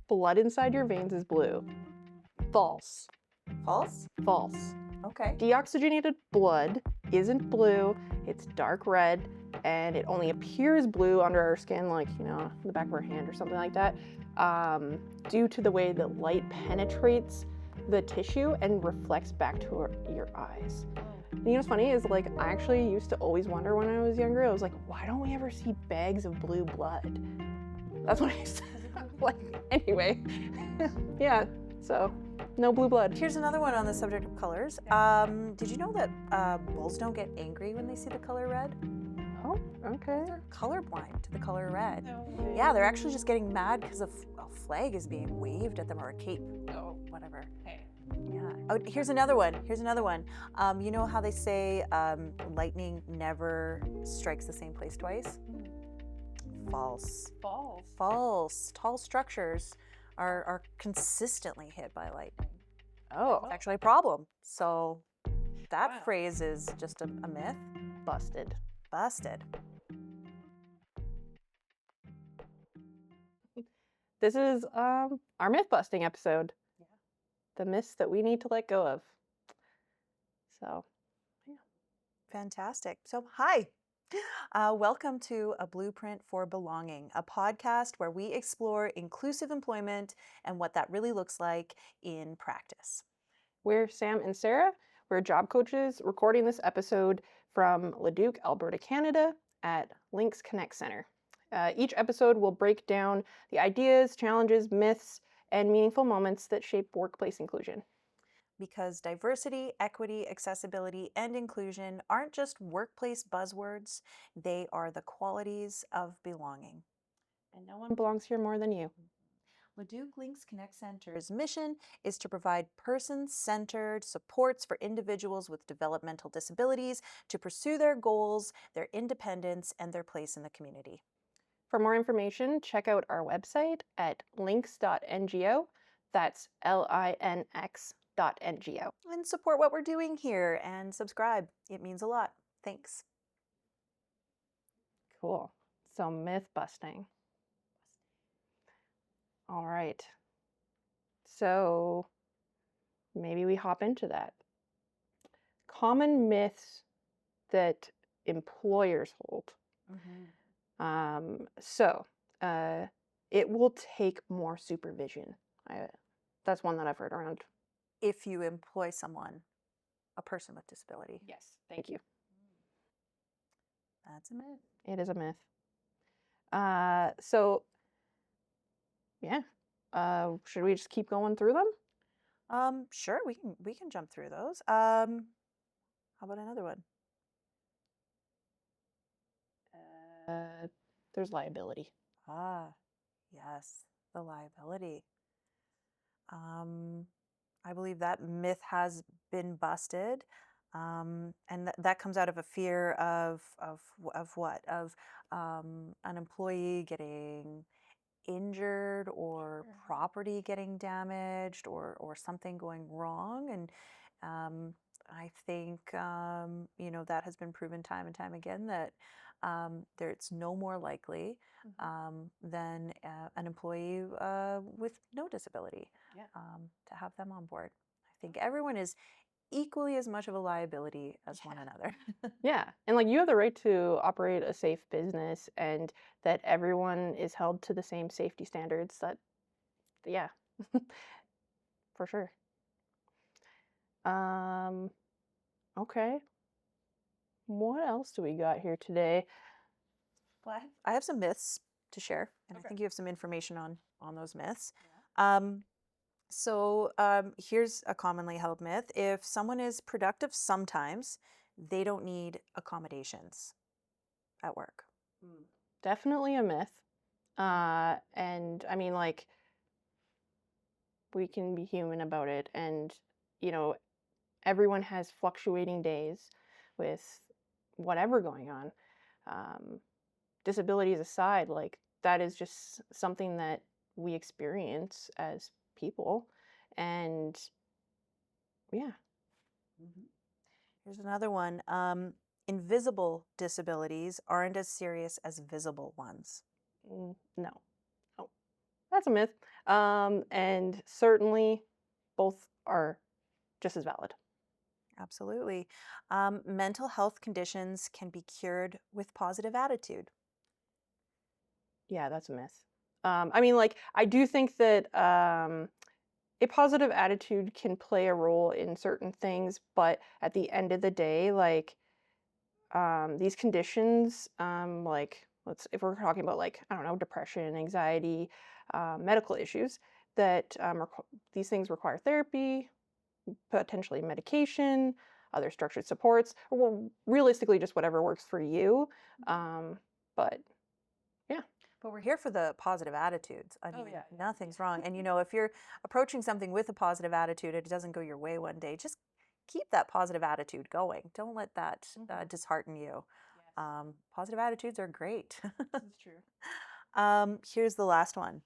blood inside your veins is blue. False. False? False. Okay. Deoxygenated blood isn't blue, it's dark red, and it only appears blue under our skin, like, the back of our hand or something like that, due to the way that light penetrates the tissue and reflects back to your eyes. And what's funny is, like, I actually used to always wonder when I was younger, I was like, why don't we ever see bags of blue blood? That's what I used to like, anyway. Yeah, so no blue blood. Here's another one on the subject of colors. Did you know that bulls don't get angry when they see the color red? Oh, okay. They're colorblind to the color red. Yeah, they're actually just getting mad because a flag is being waved at them, or a cape. Oh, Whatever. hey. Yeah. Oh, here's another one. You know how they say lightning never strikes the same place twice? False. False. False. Tall structures are consistently hit by lightning. Oh, It's actually a problem. So that Wow. phrase is just a myth. busted. Busted. This is our myth busting episode. Yeah. The myths that we need to let go of. So, Fantastic. So, hi. Welcome to A Blueprint for Belonging, a podcast where we explore inclusive employment and what that really looks like in practice. we're Sam and Sarah. We're job coaches recording this episode from Leduc, Alberta, Canada at LINX Connect Centre. Each episode will break down the ideas, challenges, myths, and meaningful moments that shape workplace inclusion. Because diversity, equity, accessibility, and inclusion aren't just workplace buzzwords, they are the qualities of belonging. And no one belongs here more than you. Leduc LINX Connect Centre's mission is to provide person-centered supports for individuals with developmental disabilities to pursue their goals, their independence, and their place in the community. For more information, check out our website at links.ngo. That's linx.ngo. And support what we're doing here and subscribe. It means a lot. Thanks. Cool. So myth busting. All right. So maybe we hop into that. Common myths that employers hold. It will take more supervision. That's one that I've heard around. If you employ someone, a person with disability. Yes, thank you. That's a myth. It is a myth. Should we just keep going through them? Sure, we can jump through those. How about another one? There's liability. Ah, yes, the liability. I believe that myth has been busted, and that comes out of a fear of what? Of an employee getting injured, or Sure. property getting damaged, or something going wrong. And I think that has been proven time and time again that it's no more likely than an employee with no disability to have them on board. I think everyone is equally as much of a liability as one another. Yeah, and you have the right to operate a safe business, and that everyone is held to the same safety standards. For sure. Okay. What else do we got here today? Well, I have some myths to share, and I Okay. think you have some information on those myths. Yeah. Here's a commonly held myth. If someone is productive sometimes, they don't need accommodations at work. Definitely a myth. And I mean, we can be human about it, and everyone has fluctuating days with whatever going on. Disabilities aside, that is just something that we experience as people, and yeah. Here's another one. Invisible disabilities aren't as serious as visible ones. No. that's a myth. And certainly both are just as valid. Absolutely. Mental health conditions can be cured with positive attitude. Yeah, that's a myth. I mean, like, I do think that a positive attitude can play a role in certain things, but at the end of the day, like, these conditions, like, if we're talking about, like, I don't know, depression, anxiety, medical issues, that these things require therapy, potentially medication, other structured supports, or well, realistically, just whatever works for you. Mhm. Um, but yeah. But we're here for the positive attitudes. I Oh mean, yeah, nothing's wrong. And if you're approaching something with a positive attitude, it doesn't go your way one day, just keep that positive attitude going. Don't let that yeah. dishearten you. Yes, Positive attitudes are great. this is true. Here's the last one.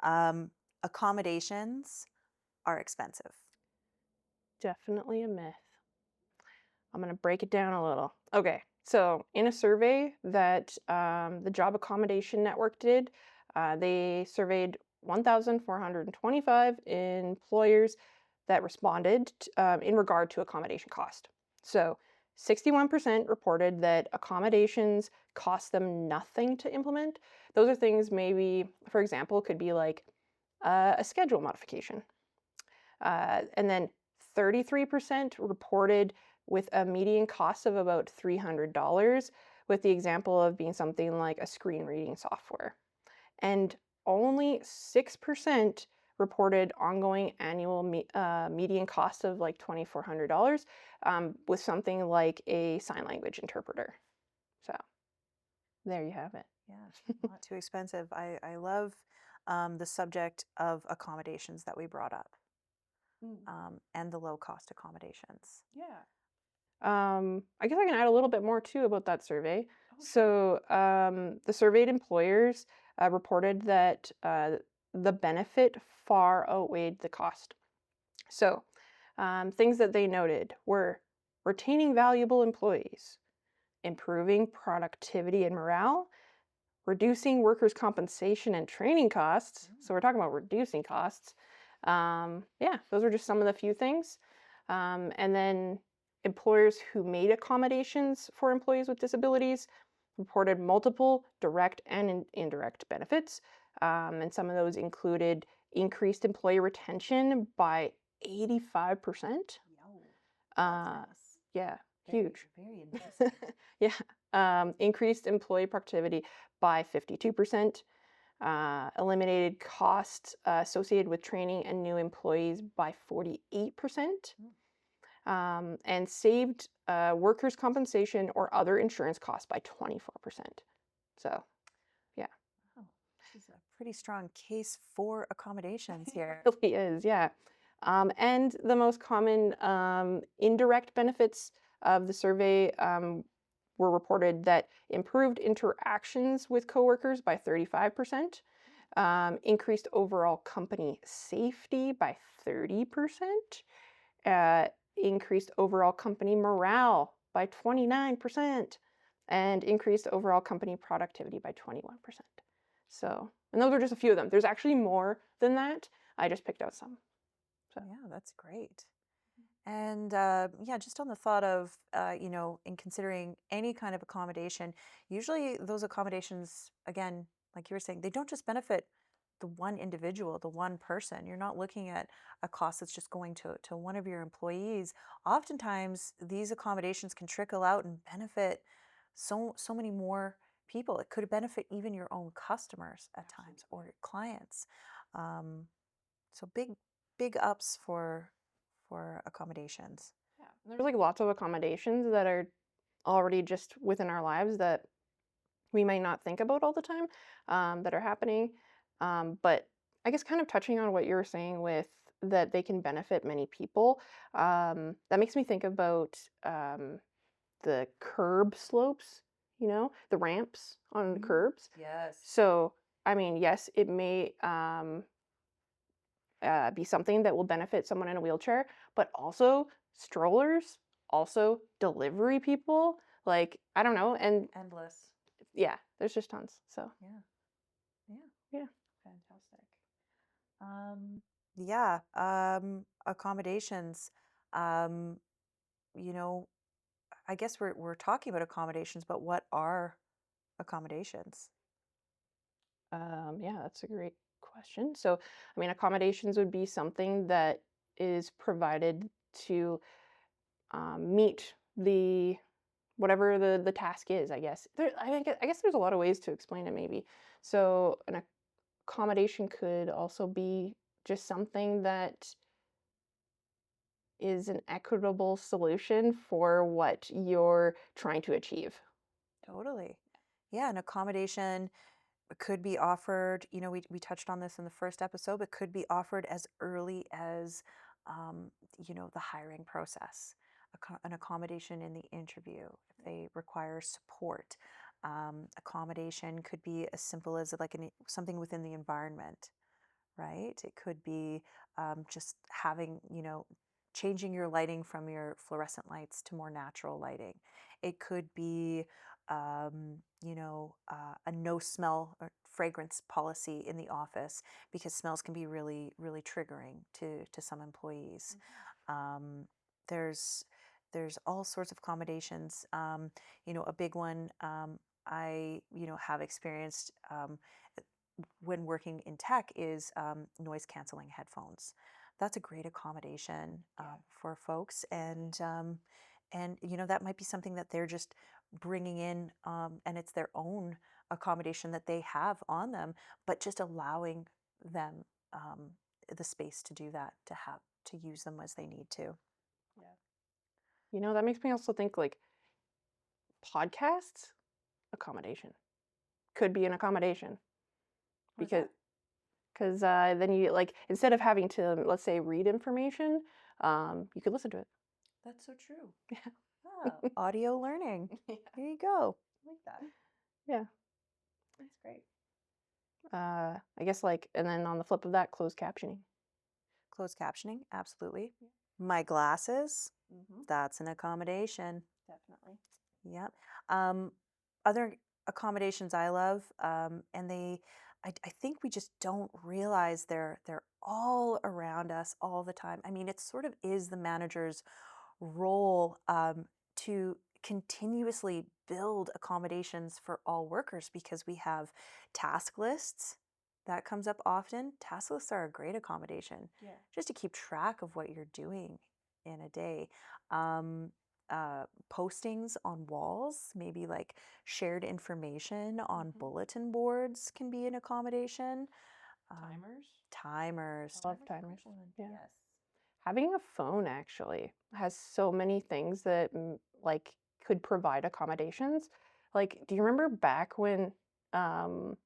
Um, Accommodations are expensive. Definitely a myth. I'm going to break it down a little. Okay, so in a survey that the Job Accommodation Network did, they surveyed 1,425 employers that responded in regard to accommodation cost. So 61% reported that accommodations cost them nothing to implement. Those are things maybe, for example, could be like a schedule modification. And then 33% reported with a median cost of about $300, with the example of being something like a screen reading software. And only 6% reported ongoing annual median cost of like $2,400 with something like a sign language interpreter. So there you have it. Yeah, not too expensive. I love the subject of accommodations that we brought up, Mm, and the low cost accommodations. yeah. I guess I can add a little bit more too about that survey. Oh, sure. So, the surveyed employers reported that the benefit far outweighed the cost. So, things that they noted were retaining valuable employees, improving productivity and morale, reducing workers' compensation and training costs. So, we're talking about reducing costs. Yeah, those are just some of the few things. And then employers who made accommodations for employees with disabilities reported multiple direct and indirect benefits. And some of those included increased employee retention by 85%. Yo, that's Uh, nice. yeah, Very, huge. very impressive. Yeah. Increased employee productivity by 52%. Eliminated costs associated with training and new employees by 48%, Mm. and saved workers' compensation or other insurance costs by 24%. So, yeah, Wow, this is a pretty strong case for accommodations here. it really is, yeah. And the most common indirect benefits of the survey were reported that improved interactions with coworkers by 35%, increased overall company safety by 30%, increased overall company morale by 29%, and increased overall company productivity by 21%. So, and those are just a few of them. There's actually more than that. I just picked out some. So, Yeah, that's great. And yeah, just on the thought of, in considering any kind of accommodation, usually those accommodations, again, like you were saying, they don't just benefit the one individual, the one person. You're not looking at a cost that's just going to one of your employees. Oftentimes, these accommodations can trickle out and benefit so many more people. It could benefit even your own customers at times or your clients. Um, so big ups for accommodations. yeah, and there's like lots of accommodations that are already just within our lives that we might not think about all the time that are happening. But I guess kind of touching on what you were saying with that they can benefit many people, that makes me think about the curb slopes, the ramps on curbs. Yes. So, I mean, yes, it may be something that will benefit someone in a wheelchair, but also strollers, also delivery people. Like, I don't know. And Endless. yeah, there's just tons. So, Yeah. Yeah. yeah. Fantastic. Yeah, accommodations. Um, you know, I guess we're talking about accommodations, but what are accommodations? Yeah, that's a great question. So, I mean, accommodations would be something that is provided to meet the whatever the task is. I guess I guess there's a lot of ways to explain it. Maybe so. An accommodation could also be just something that is an equitable solution for what you're trying to achieve. Totally. Yeah, an accommodation could be offered, we touched on this in the first episode, but could be offered as early as, the hiring process, an accommodation in the interview if they require support. Accommodation could be as simple as like something within the environment, right? It could be just having, changing your lighting from your fluorescent lights to more natural lighting. It could be, a no smell or fragrance policy in the office because smells can be really, really triggering to some employees. Um, there's there's all sorts of accommodations. A big one I have experienced when working in tech is noise canceling headphones. That's a great accommodation for folks, and that might be something that they're just bringing in, and it's their own accommodation that they have on them, but just allowing them the space to do that, to use them as they need to. Yeah. That makes me also think like podcasts accommodation could be an accommodation What's because that? then you like instead of having to let's say read information, you could listen to it. That's so true. Ah, audio learning. Yeah. Here you go. I like that. Yeah. That's great. I guess like and then on the flip of that, closed captioning. Closed captioning, absolutely. My glasses, Mm-hmm. that's an accommodation. Definitely. Yep. Um, Other accommodations I love, and I think we just don't realize they're all around us all the time. I mean, it sort of is the manager's role to continuously build accommodations for all workers because we have task lists. That comes up often. Task lists are a great accommodation Yeah. just to keep track of what you're doing in a day. Um, Postings on walls, maybe like shared information on Mm-hmm. bulletin boards can be an accommodation. Um, Timers. Timers. I love Timers are a timers. good one. Yeah. Yes. Having a phone actually has so many things that like could provide accommodations. Like, do you remember back when um,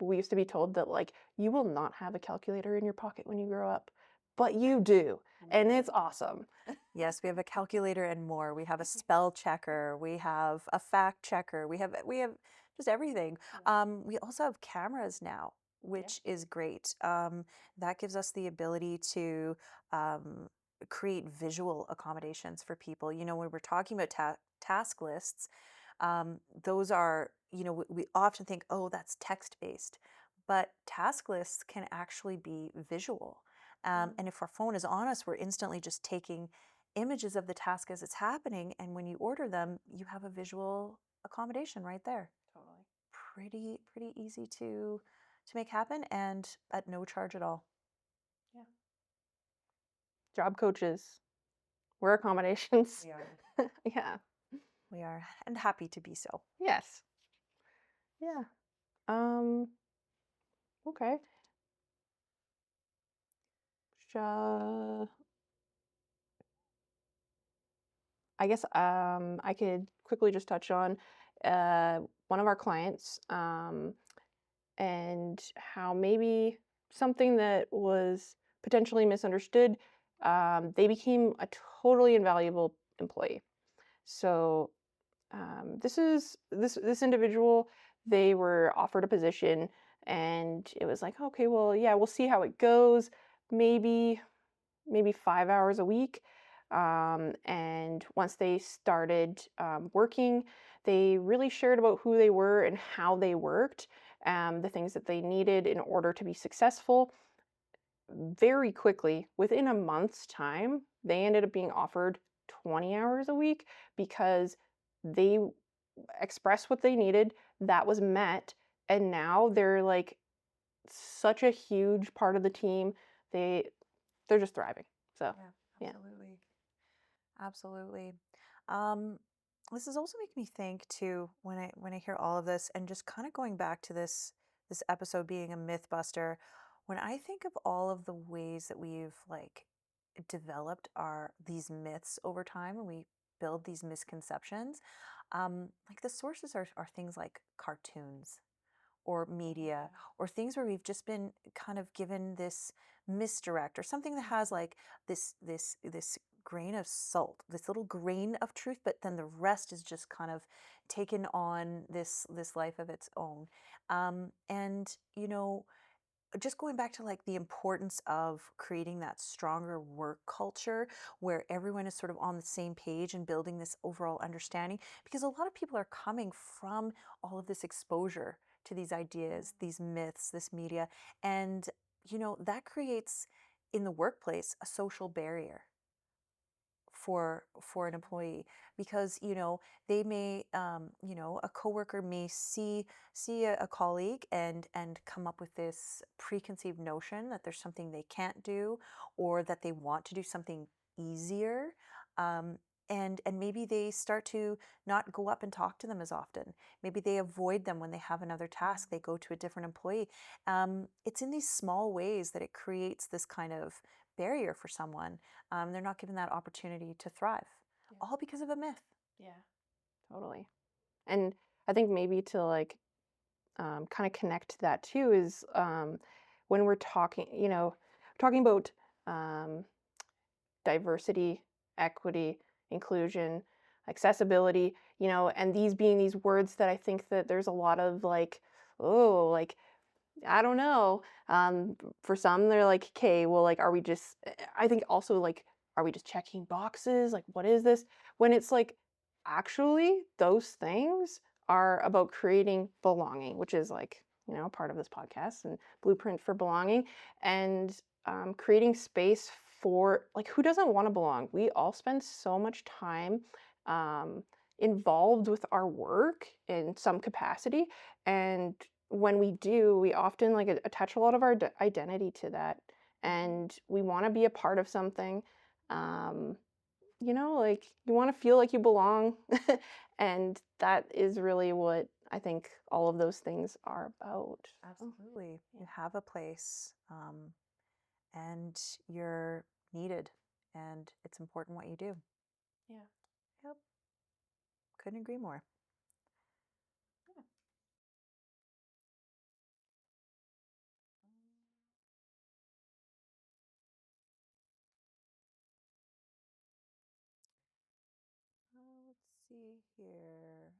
we used to be told that like you will not have a calculator in your pocket when you grow up, but you do, and it's awesome. Yes, we have a calculator and more. We have a spell checker. We have a fact checker. We have just everything. We also have cameras now, Yeah. which is great. That gives us the ability to um, create visual accommodations for people. When we're talking about task lists, those are, we often think, oh, that's text based, but task lists can actually be visual. And if our phone is on us, we're instantly just taking images of the task as it's happening. And when you order them, you have a visual accommodation right there. Totally. Pretty easy to make happen and at no charge at all. Yeah. Job coaches, we're accommodations. We are. Yeah. We are, and happy to be so. Yes. Yeah. Um. Okay. Sh- I guess I could quickly just touch on one of our clients and how maybe something that was potentially misunderstood, they became a totally invaluable employee. So this individual, they were offered a position, and it was like, okay, well, yeah, we'll see how it goes. Maybe 5 hours a week. And once they started working, they really shared about who they were and how they worked, the things that they needed in order to be successful. very quickly, within a month's time, they ended up being offered 20 hours a week because they expressed what they needed, that was met, and now they're like such a huge part of the team. They they're just thriving. So, Yeah, yeah. absolutely. Absolutely. Um, this is also making me think too when I hear all of this and just kind of going back to this episode being a myth buster. When I think of all of the ways that we've like developed our these myths over time and we build these misconceptions, like the sources are things like cartoons or media or things where we've just been kind of given this misdirect or something that has like this grain of salt, this little grain of truth, but then the rest is just kind of taken on this life of its own. And just going back to like the importance of creating that stronger work culture where everyone is sort of on the same page and building this overall understanding, because a lot of people are coming from all of this exposure to these ideas, these myths, this media, and that creates in the workplace a social barrier for an employee, because they may a coworker may see a colleague and come up with this preconceived notion that there's something they can't do or that they want to do something easier, um, and maybe they start to not go up and talk to them as often. Maybe they avoid them when they have another task, they go to a different employee. It's in these small ways that it creates this kind of barrier for someone. They're not given that opportunity to thrive, Yeah. all because of a myth. Yeah. Totally. And I think maybe to like kind of connect to that too is when we're talking, talking about um, diversity, equity, inclusion, accessibility, and these being these words that I think that there's a lot of like, oh, like I don't know. For some, they're like, okay, well, like, are we just, I think also, like, are we just checking boxes? Like, what is this? When it's like, actually, those things are about creating belonging, which is like, part of this podcast and blueprint for belonging and creating space for, like, who doesn't want to belong? We all spend so much time um, involved with our work in some capacity. And when we do, we often like attach a lot of our identity to that, and we want to be a part of something. Um, like you want to feel like you belong, and that is really what I think all of those things are about. So, Absolutely. yeah, You have a place, and you're needed, and it's important what you do. yeah. Yep. Couldn't agree more. Let's see here.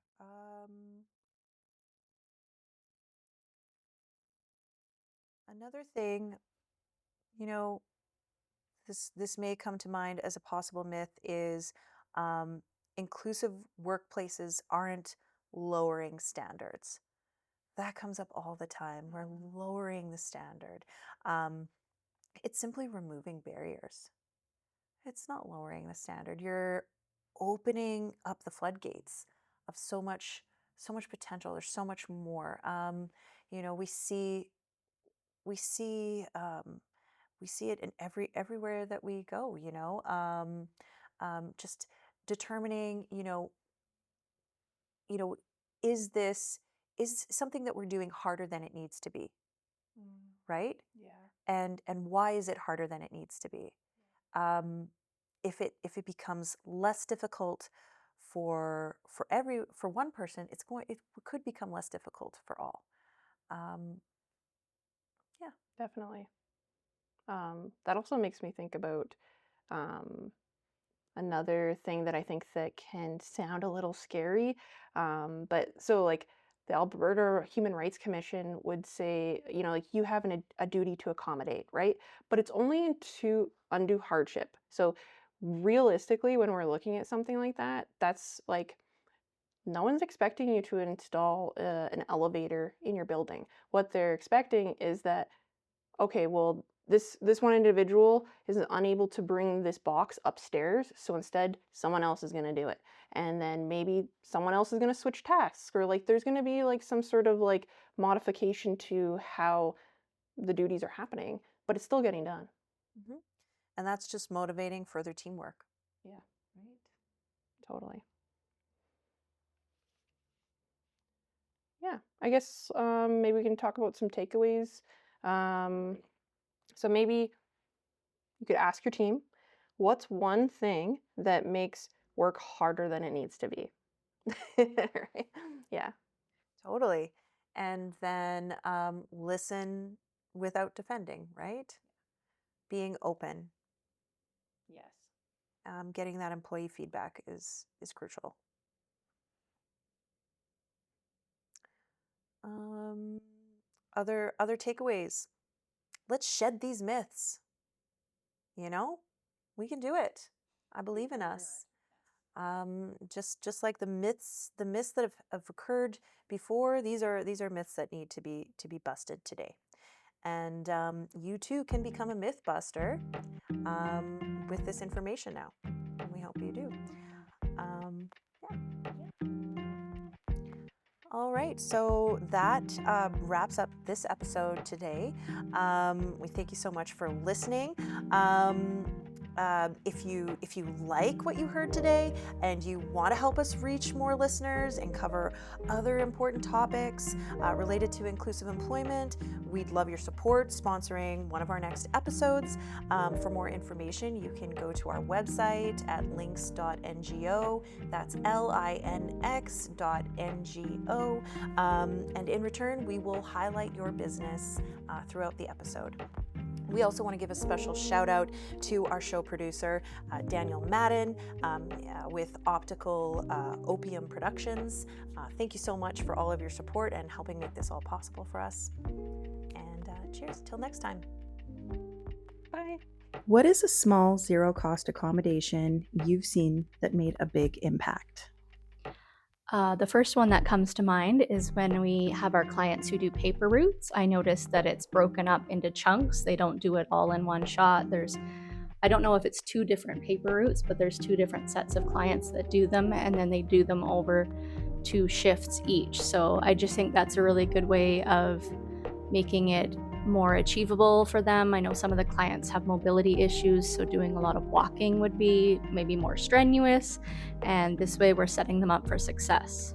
Another thing, you know, this may come to mind as a possible myth is um, inclusive workplaces aren't lowering standards. That comes up all the time. We're lowering the standard. Um, it's simply removing barriers. It's not lowering the standard. You're opening up the floodgates of so much potential. There's so much more. We we see um, we see it in everywhere that we go. Just determining, you know, is this is something that we're doing harder than it needs to be, right? Yeah. And why is it harder than it needs to be? Um, if it becomes less difficult for one person, it could become less difficult for all. Um, yeah. Definitely. That also makes me think about um, another thing that I think that can sound a little scary. But so like the Alberta Human Rights Commission would say, like you have a duty to accommodate, right? But it's only to undue hardship. So realistically, when we're looking at something like that, that's like no one's expecting you to install an elevator in your building. What they're expecting is that, okay, well, this one individual is unable to bring this box upstairs, so instead someone else is going to do it. And then maybe someone else is going to switch tasks, or like there's going to be like some sort of like modification to how the duties are happening, but it's still getting done. Mhm. And that's just motivating further teamwork. Yeah, right. Totally. Yeah, I guess maybe we can talk about some takeaways. So maybe you could ask your team, what's one thing that makes work harder than it needs to be? Right? Yeah. Totally. And then listen without defending, right? Being open, Yes. getting that employee feedback is crucial. Um, other takeaways. Let's shed these myths. You know, we can do it. I believe in us. Just like the myths that have occurred before, these are myths that need to be busted today. And you too can become a myth buster with this information now. And we hope you do. Yeah. All right, so that wraps up this episode today. We thank you so much for listening. If you like what you heard today and you want to help us reach more listeners and cover other important topics related to inclusive employment, we'd love your support sponsoring one of our next episodes. For more information, you can go to our website at linx.ngo. That's linx.ngo. And in return, we will highlight your business throughout the episode. We also want to give a special shout out to our show producer, Daniel Madden, with Optical Opium Productions. Thank you so much for all of your support and helping make this all possible for us. And cheers, till next time. Bye. What is a small zero-cost accommodation you've seen that made a big impact? The first one that comes to mind is when we have our clients who do paper routes. I noticed that it's broken up into chunks. They don't do it all in one shot. I don't know if it's 2 different paper routes, but there's 2 different sets of clients that do them, and then they do them over 2 shifts each. So I just think that's a really good way of making it more achievable for them. I know some of the clients have mobility issues, so doing a lot of walking would be maybe more strenuous, and this way we're setting them up for success.